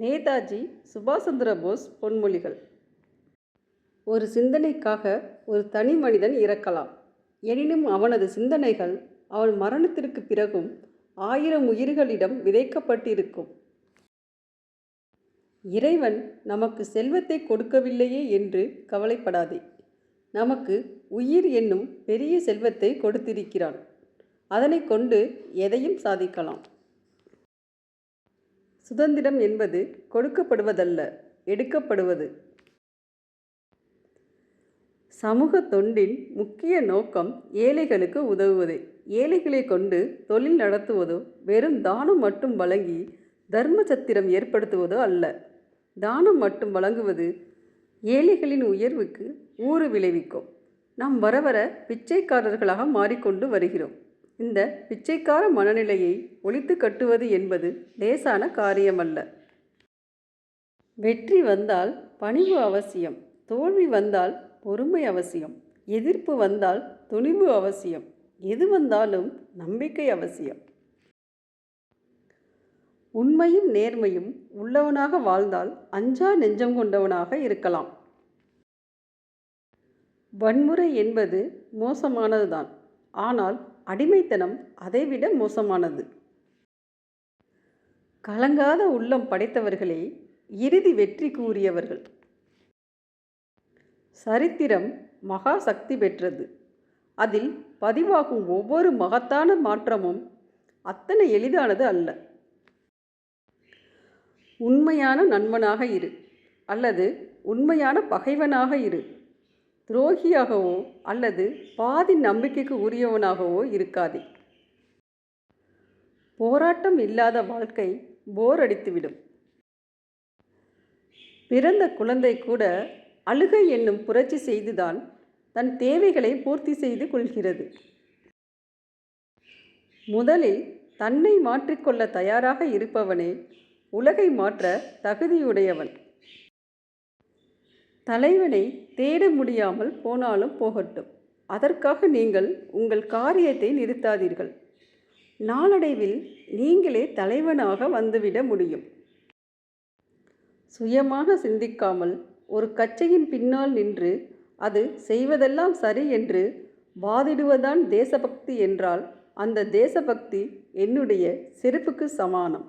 நேதாஜி சுபாஷ் சந்திர போஸ் பொன்மொழிகள். ஒரு சிந்தனைக்காக ஒரு தனி மனிதன் இறக்கலாம். எனினும் அவனது சிந்தனைகள் அவன் மரணத்திற்கு பிறகும் 1000 உயிர்களிடம் விதைக்கப்பட்டிருக்கும். இறைவன் நமக்கு செல்வத்தை கொடுக்கவில்லையே என்று கவலைப்படாதே. நமக்கு உயிர் என்னும் பெரிய செல்வத்தை கொடுத்திருக்கிறான். அதனை கொண்டு எதையும் சாதிக்கலாம். சுதந்திரம் என்பது கொடுக்கப்படுவதல்ல, எடுக்கப்படுவது. சமூக தொண்டின் முக்கிய நோக்கம் ஏழைகளுக்கு உதவுவதே. ஏழைகளை கொண்டு தொழில் நடத்துவதோ வெறும் தானம் மட்டும் வழங்கி தர்ம சத்திரம் ஏற்படுத்துவதோ அல்ல. தானம் மட்டும் வழங்குவது ஏழைகளின் உயர்வுக்கு ஊறு விளைவிக்கும். நாம் வர வர பிச்சைக்காரர்களாக மாறிக்கொண்டு வருகிறோம். இந்த பிச்சைக்கார மனநிலையை ஒழித்து கட்டுவது என்பது லேசான காரியமல்ல. வெற்றி வந்தால் பணிவு அவசியம், தோல்வி வந்தால் பொறுமை அவசியம், எதிர்ப்பு வந்தால் துணிவு அவசியம், எது வந்தாலும் நம்பிக்கை அவசியம். உண்மையும் நேர்மையும் உள்ளவனாக வாழ்ந்தால் அஞ்சா நெஞ்சம் கொண்டவனாக இருக்கலாம். வன்முறை என்பது மோசமானதுதான், ஆனால் அடிமைத்தனம் அதைவிட மோசமானது. கலங்காத உள்ளம் படைத்தவர்களே இறுதி வெற்றி கூறியவர்கள். சரித்திரம் மகா சக்தி பெற்றது. அதில் பதிவாகும் ஒவ்வொரு மகத்தான மாற்றமும் அத்தனை எளிதானது அல்ல. உண்மையான நண்பனாக இரு, அல்லது உண்மையான பகைவனாக இரு. துரோகியாகவோ அல்லது பாதி நம்பிக்கைக்கு உரியவனாகவோ இருக்காதே. போராட்டம் இல்லாத வாழ்க்கை போர் அடித்துவிடும். பிறந்த குழந்தை கூட அழுகை என்னும் புரட்சி செய்துதான் தன் தேவைகளை பூர்த்தி செய்து கொள்கிறது. முதலில் தன்னை மாற்றிக்கொள்ள தயாராக இருப்பவனே உலகை மாற்ற தகுதியுடையவன். தலைவனை தேட முடியாமல் போனாலும் போகட்டும், அதற்காக நீங்கள் உங்கள் காரியத்தை நிறுத்தாதீர்கள். நாளடைவில் நீங்களே தலைவனாக வந்துவிட முடியும். சுயமாக சிந்திக்காமல் ஒரு கட்சியின் பின்னால் நின்று அது செய்வதெல்லாம் சரி என்று வாதிடுவதுதான் தேசபக்தி என்றால் அந்த தேசபக்தி என்னுடைய செருப்புக்கு சமானம்.